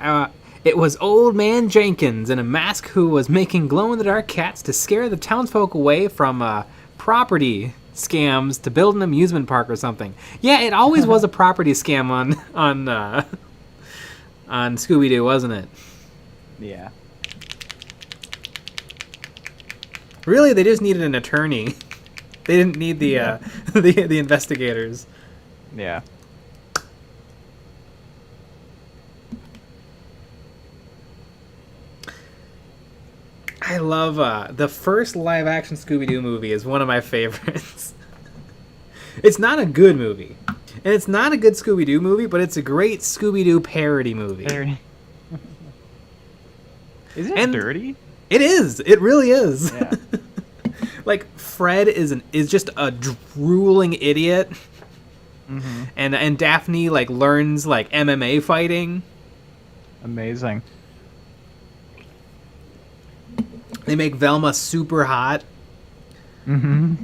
It was Old Man Jenkins in a mask who was making glow-in-the-dark cats to scare the townsfolk away from property scams to build an amusement park or something. Yeah, it always was a property scam on Scooby-Doo, wasn't it? Yeah. Really, they just needed an attorney. They didn't need the investigators. Yeah. I love the first live-action Scooby-Doo movie is one of my favorites. It's not a good movie, and it's not a good Scooby-Doo movie, but it's a great Scooby-Doo parody movie. Isn't it dirty? It is. It really is. Yeah. Like Fred is just a drooling idiot, and Daphne like learns like MMA fighting. Amazing. They make Velma super hot. Mm-hmm.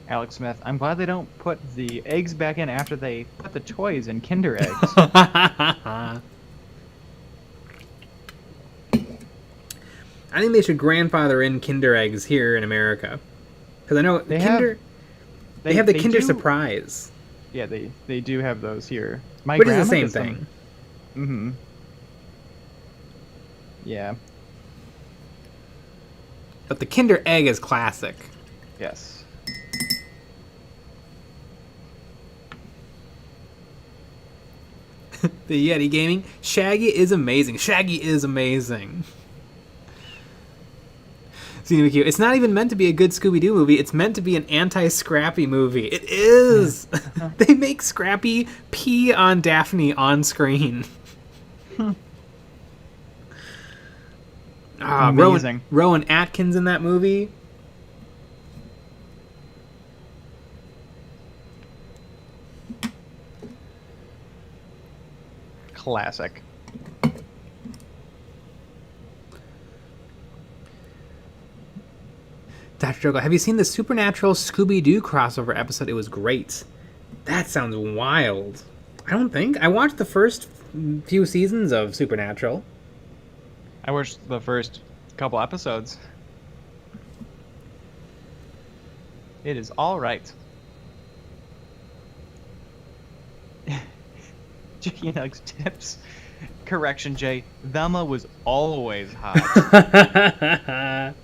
Alex Smith, I'm glad they don't put the eggs back in after they put the toys in Kinder eggs. I think they should grandfather in Kinder eggs here in America, because I know they have the Kinder Surprise. Yeah, they do have those here. Which is the same thing. Mm-hmm. Yeah. But the Kinder Egg is classic. Yes. The Yeti Gaming. Shaggy is amazing. Shaggy is amazing. It's not even meant to be a good Scooby-Doo movie. It's meant to be an anti-Scrappy movie. It is! They make Scrappy pee on Daphne on screen. Amazing. Rowan Atkins in that movie. Classic. Dr. Jogo, have you seen the Supernatural Scooby-Doo crossover episode? It was great. That sounds wild. I don't think. I watched the first few seasons of Supernatural. I watched the first couple episodes. It is all right. Jay and Alex tips. Correction, Jay. Velma was always hot.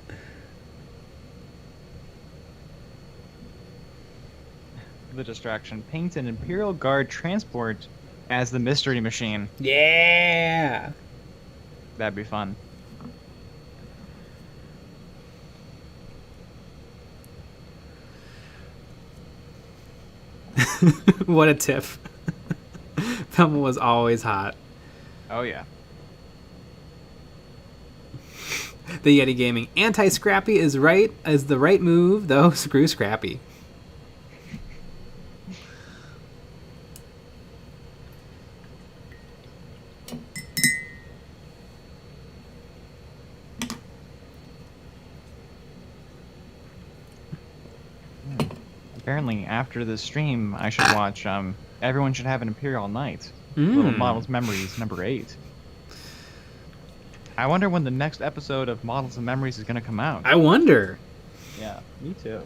The distraction. Paint an Imperial Guard transport as the Mystery Machine. Yeah! That'd be fun. What a tip. Velma was always hot. Oh, yeah. The Yeti Gaming. Anti-Scrappy is the right move, though screw Scrappy. Apparently, after this stream, I should watch, Everyone Should Have an Imperial Night. Little Models Memories, number 8. I wonder when the next episode of Models and Memories is going to come out. I wonder. Yeah, me too.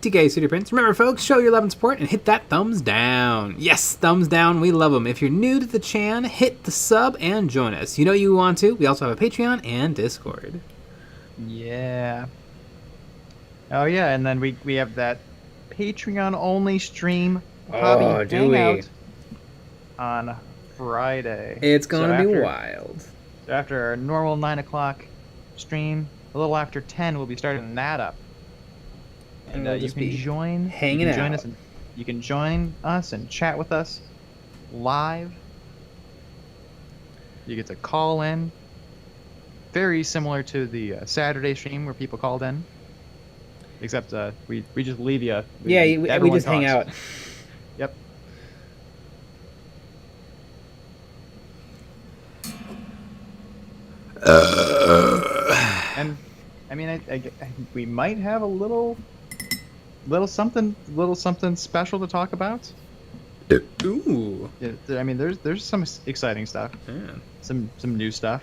TK City Prince. Remember, folks, show your love and support and hit that thumbs down. Yes, thumbs down. We love them. If you're new to the chan, hit the sub and join us. You know you want to. We also have a Patreon and Discord. Yeah. Oh, yeah, and then we have that Patreon-only stream hobby hangout on Friday. It's going to be wild. So after our normal 9 o'clock stream, a little after 10, we'll be starting that up. And we'll you can join out. You can join us and chat with us live. You get to call in. Very similar to the Saturday stream where people called in. Except we just leave you. We just hang out. Yep. And I mean, we might have a little little something special to talk about. Ooh. I mean, there's some exciting stuff. Yeah. Some new stuff.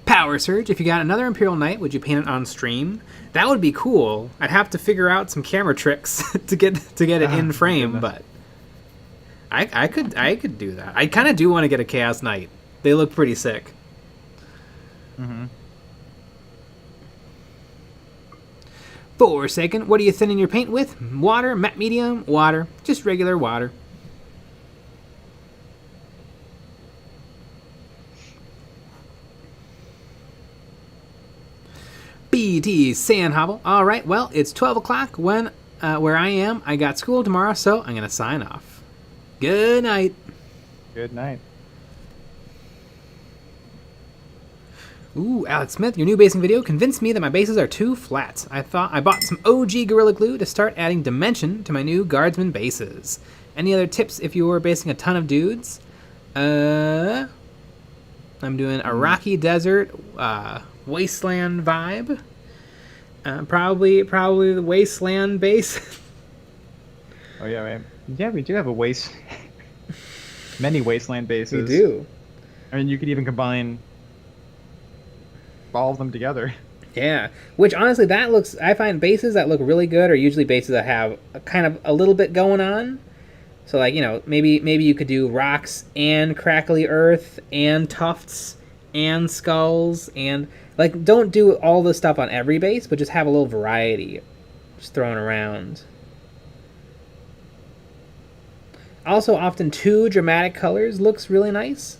Power Surge, if you got another Imperial Knight, would you paint it on stream? That would be cool. I'd have to figure out some camera tricks to get it in frame, but I could do that. I kind of do want to get a Chaos Knight. They look pretty sick. Mm-hmm. Forsaken, what are you thinning your paint with? Water, matte medium, water, just regular water. BT Sandhobble. All right, well, it's 12 o'clock when where I am. I got school tomorrow, so I'm going to sign off. Good night. Good night. Ooh, Alex Smith, your new basing video convinced me that my bases are too flat. I bought some OG Gorilla Glue to start adding dimension to my new Guardsman bases. Any other tips if you were basing a ton of dudes? I'm doing a rocky desert, wasteland vibe. Probably the wasteland base. Oh yeah, right. Yeah, we do have many wasteland bases. We do. I mean, you could even combine all of them together. Yeah, which honestly, I find bases that look really good are usually bases that have kind of a little bit going on. So like, maybe you could do rocks and crackly earth and tufts and skulls and like, don't do all the stuff on every base, but just have a little variety just thrown around. Also, often 2 dramatic colors looks really nice.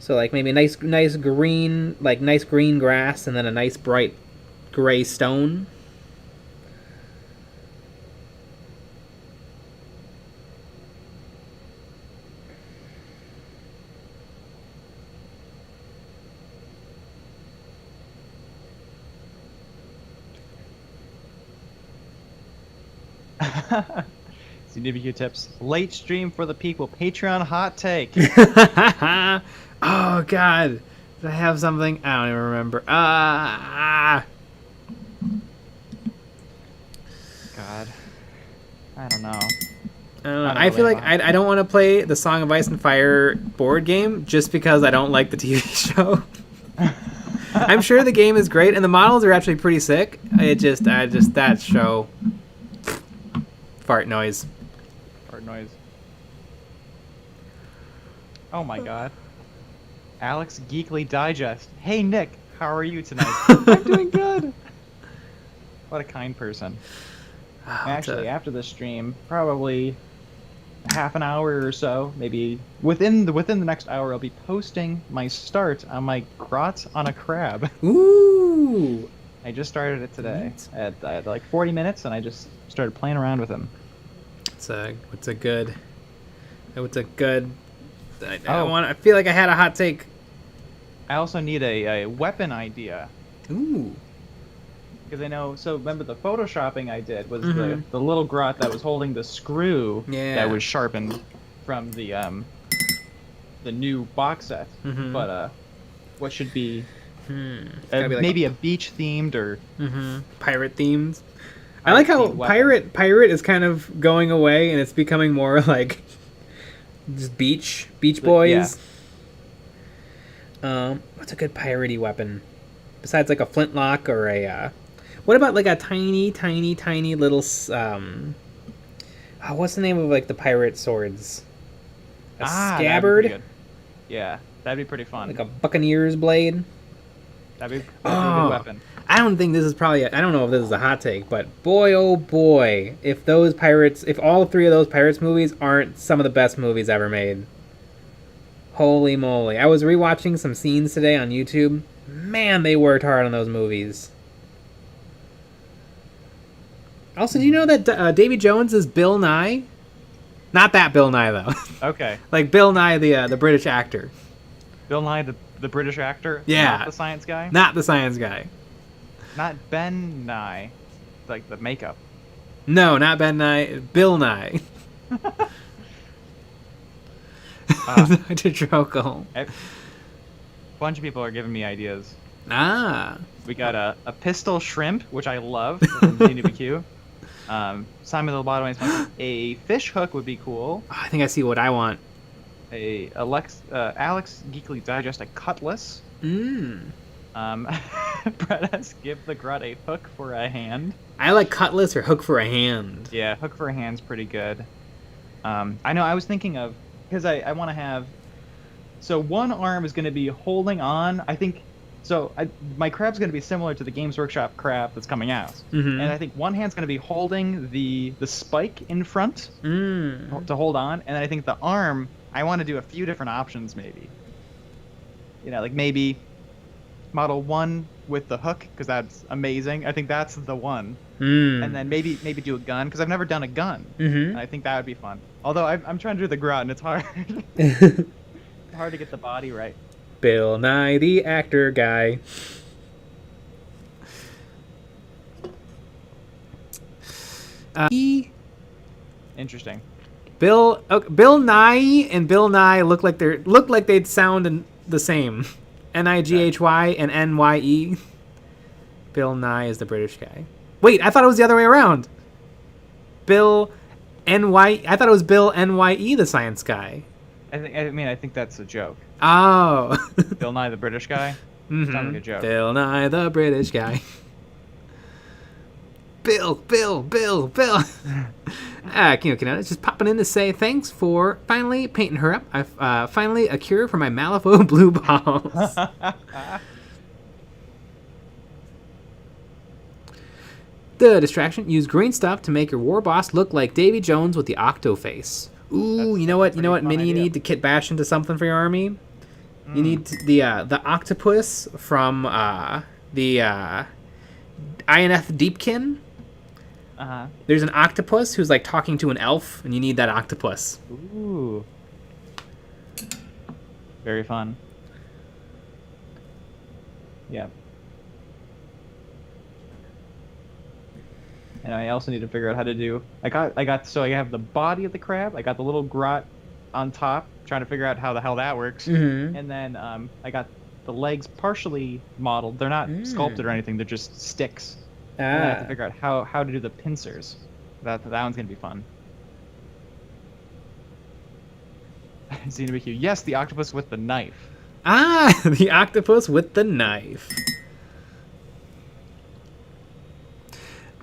So like maybe nice green, like nice green grass, and then a nice bright gray stone. CWQ tips. Late stream for the people. Patreon hot take. Oh god, did I have something? I don't even remember. God, I don't know. I feel like I don't want to play the Song of Ice and Fire board game just because I don't like the TV show. I'm sure the game is great and the models are actually pretty sick. That show. Fart noise. Fart noise. Oh my god. Alex Geekly Digest. Hey Nick, how are you tonight? I'm doing good. What a kind person. Actually, after the stream, probably half an hour or so, maybe within the next hour, I'll be posting my start on my grot on a crab. Ooh! I just started it today. I had like 40 minutes, and I just started playing around with him. It's a good. I feel like I had a hot take. I also need a weapon idea. Ooh. Because I know, so remember the photoshopping I did was the little grot that was holding the screw that was sharpened from the new box set. But what should be maybe a beach themed or pirate themed. I like how pirate is kind of going away and it's becoming more like just beach boys. Yeah. What's a good piratey weapon besides like a flintlock or a what about like a tiny little what's the name of like the pirate swords? A scabbard? Yeah, that'd be pretty fun. Like a buccaneer's blade. That'd be a good weapon. I don't think this is I don't know if this is a hot take, but boy oh boy, if all 3 of those Pirates movies aren't some of the best movies ever made. Holy moly. I was rewatching some scenes today on YouTube. Man, they worked hard on those movies. Also, do you know that Davy Jones is Bill Nye? Not that Bill Nye, though. Okay. Like Bill Nye, the British actor. Bill Nye, the British actor? Yeah. Not the science guy? Not the science guy. Not Ben Nye, like the makeup. No, not Ben Nye. Bill Nye. Dr. Trokel. A bunch of people are giving me ideas. Ah. We got a pistol shrimp, which I love from ZNBQ. Simon the Lobotomized. A fish hook would be cool. Oh, I think I see what I want. Alex Geekly Digest, a cutlass. Mmm. Brett S. Give the Grut a hook for a hand. I like cutlass or hook for a hand. Yeah, hook for a hand's pretty good. I know, I was thinking of, because I want to have, so one arm is going to be holding on, I think, so my crab's going to be similar to the Games Workshop crab that's coming out. Mm-hmm. And I think one hand's going to be holding the spike in front to hold on, and then I think the arm, I want to do a few different options maybe. You know, like maybe model 1 with the hook, because that's amazing. I think that's the one. And then maybe do a gun, because I've never done a gun. And I think that would be fun. Although I'm trying to do the Grut, and it's hard. Hard to get the body right. Bill Nye, the actor guy. Interesting. Bill Nye and Bill Nye look like they'd sound the same. Nighy and Nye. Bill Nye is the British guy. Wait, I thought it was the other way around. I thought it was Bill Nye, the science guy. I think that's a joke. Oh. Bill Nye, the British guy? Mm-hmm. Sounds like a joke. Bill Nye, the British guy. Bill. It's just popping in to say thanks for finally painting her up. I've finally a cure for my MALIFAUX blue balls. The distraction. Use green stuff to make your war boss look like Davy Jones with the octo face. Ooh, you know what, Minnie, you need to kit bash into something for your army. You need the octopus from the INF Deepkin. There's an octopus who's like talking to an elf, and you need that octopus. Ooh. Very fun. Yeah. And I also need to figure out how to do. So I have the body of the crab. I got the little grot on top, trying to figure out how the hell that works. Mm-hmm. And then I got the legs partially modeled. They're not sculpted or anything. They're just sticks. And I have to figure out how to do the pincers. That one's gonna be fun. ZNBQ. Yes, the octopus with the knife. The octopus with the knife.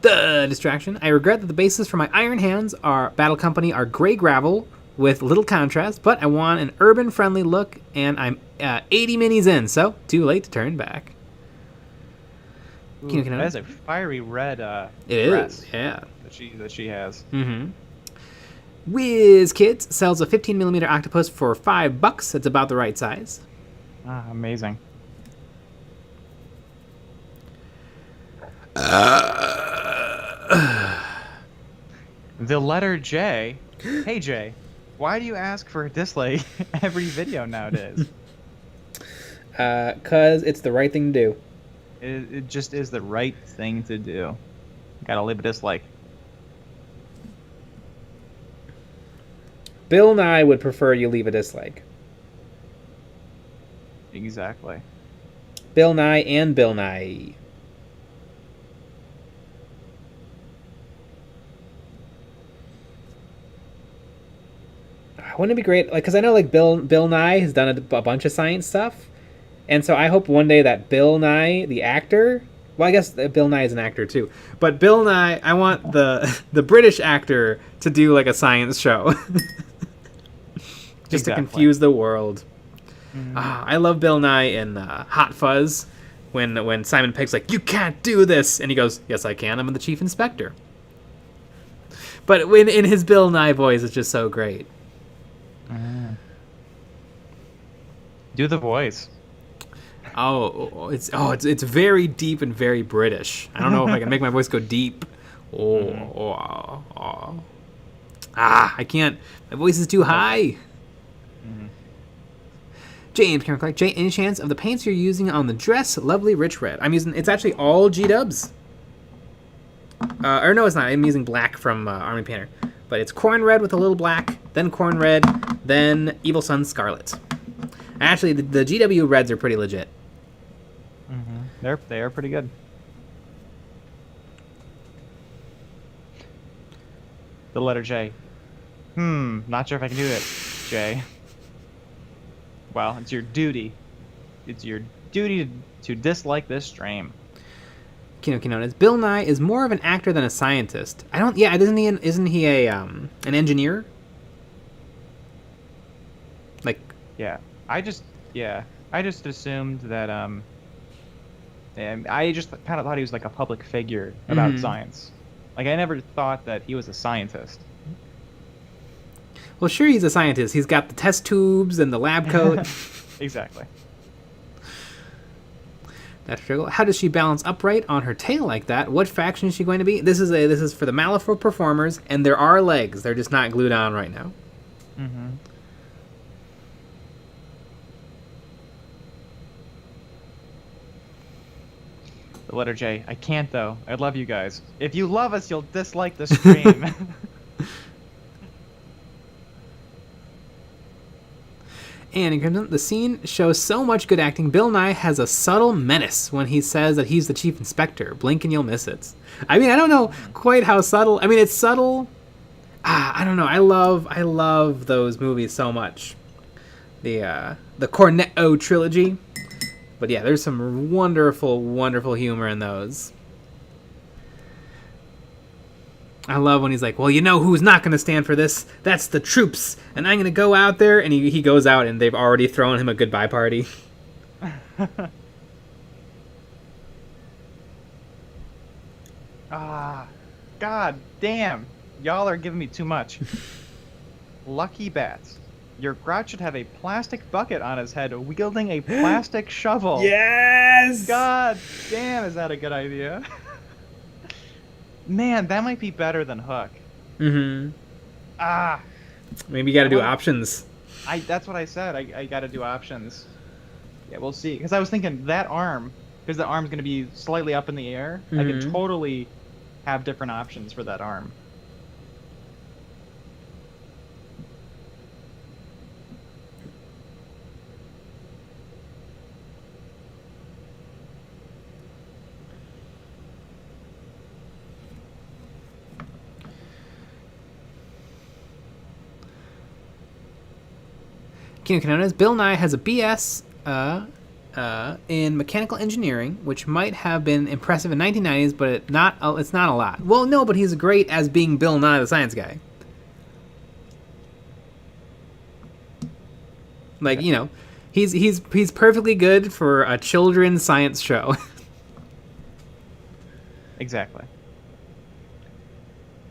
The distraction. I regret that the bases for my Iron Hands Battle Company are gray gravel with little contrast, but I want an urban-friendly look, and I'm 80 minis in, so too late to turn back. Ooh, that is a fiery red dress. Yeah. That she has. Mm-hmm. Whiz Kids sells a 15mm octopus for $5. That's about the right size. Amazing. The letter J. Hey Jay, why do you ask for a dislike every video nowadays? 'Cause it's the right thing to do. It just is the right thing to do. Gotta leave a dislike. Bill Nye would prefer you leave a dislike. Exactly. Bill Nye and Bill Nye. Wouldn't it be great? Like, because I know like Bill Nye has done a bunch of science stuff, and so I hope one day that Bill Nye, the actor, well, I guess Bill Nye is an actor too, but Bill Nye, I want the British actor to do like a science show, just to confuse the world. I love Bill Nye in Hot Fuzz when Simon Pegg's like, "You can't do this," and he goes, "Yes, I can. I'm the chief inspector." But when in his Bill Nye voice, it's just so great. Do the voice. It's very deep and very British. I don't know if I can make my voice go deep. I can't. My voice is too high. James Cameron Clark. Jay, any chance of the paints you're using on the dress? Lovely rich red. It's actually all G-dubs. Or no, it's not. I'm using black from Army Painter. But it's corn red with a little black, then corn red, then Evil Sun Scarlet. Actually, the GW reds are pretty legit. They are pretty good. The letter J. Not sure if I can do it, J. Well, it's your duty. It's your duty to dislike this stream. Kino Kinones. Bill Nye is more of an actor than a scientist. I don't. Yeah, isn't he a an engineer? Like. Yeah. I just assumed that and I just kind of thought he was like a public figure about science. Like I never thought that he was a scientist. Well, sure, he's a scientist. He's got the test tubes and the lab coat. Exactly. That's true. How does she balance upright on her tail like that? What faction is she going to be? This is for the MALIFAUX performers, and there are legs. They're just not glued on right now. Mm-hmm. The letter J. I can't though. I love you guys. If you love us, you'll dislike the stream. And the scene shows so much good acting. Bill Nye has a subtle menace when he says that he's the chief inspector. Blink and you'll miss it. I mean, I don't know quite how subtle. I mean, it's subtle. I don't know. I love those movies so much. The Cornetto trilogy. But yeah, there's some wonderful, wonderful humor in those. I love when he's like, well, you know who's not going to stand for this? That's the troops. And I'm going to go out there. And he goes out and they've already thrown him a goodbye party. God damn. Y'all are giving me too much. Lucky Bats. Your Grouch should have a plastic bucket on his head wielding a plastic shovel. Yes! God damn, is that a good idea? Man, that might be better than Hook. Mm-hmm. Maybe you gotta do options. That's what I said. I gotta do options. Yeah, we'll see. Because I was thinking that arm, because the arm's gonna be slightly up in the air, I could totally have different options for that arm. Kino Kanonas, Bill Nye has a BS in mechanical engineering, which might have been impressive in 1990s, but it's not a lot. Well, no, but he's great as being Bill Nye, the science guy. Like, you know, he's perfectly good for a children's science show. Exactly.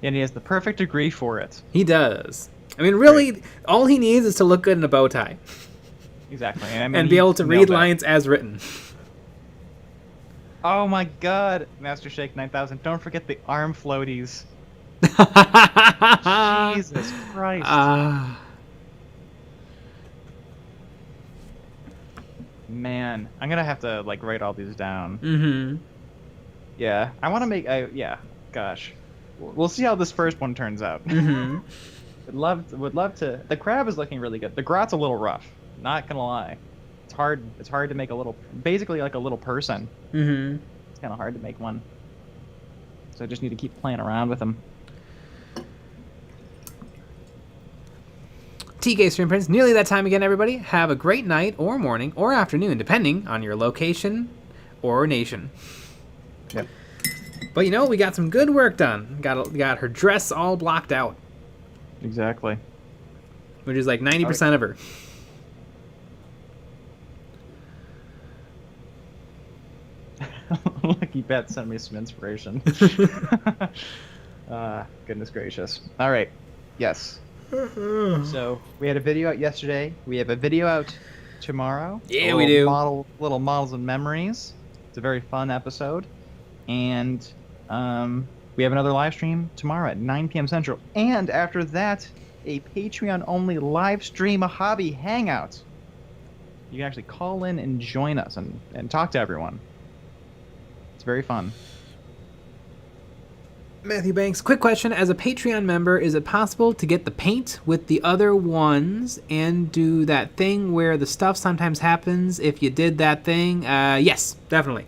And he has the perfect degree for it. He does. I mean, really, all he needs is to look good in a bow tie. Exactly. I mean, and be able to read lines as written. Oh my god, Master Shake 9000. Don't forget the arm floaties. Jesus Christ. Man, I'm going to have to, like, write all these down. Mm-hmm. Yeah, I want to make... yeah, gosh. We'll see how this first one turns out. Mm-hmm. Would love to. The crab is looking really good. The grot's a little rough. Not gonna lie. It's hard to make a little, basically like a little person. Mm-hmm. It's kind of hard to make one. So I just need to keep playing around with them. TK Stream Prince, nearly that time again, everybody. Have a great night or morning or afternoon, depending on your location or nation. Yep. But you know, we got some good work done. Got her dress all blocked out. Exactly. Which is like 90% of her. Lucky Bet sent me some inspiration. Goodness gracious. All right. Yes. So we had a video out yesterday. We have a video out tomorrow. Yeah, we do. Little models and memories. It's a very fun episode. And we have another live stream tomorrow at 9 p.m. Central. And after that, a Patreon-only live stream, a hobby hangout. You can actually call in and join us and talk to everyone. It's very fun. Matthew Banks, quick question. As a Patreon member, is it possible to get the paint with the other ones and do that thing where the stuff sometimes happens if you did that thing? Yes, definitely.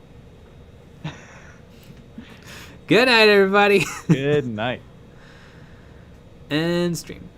Good night, everybody. Good night. And stream.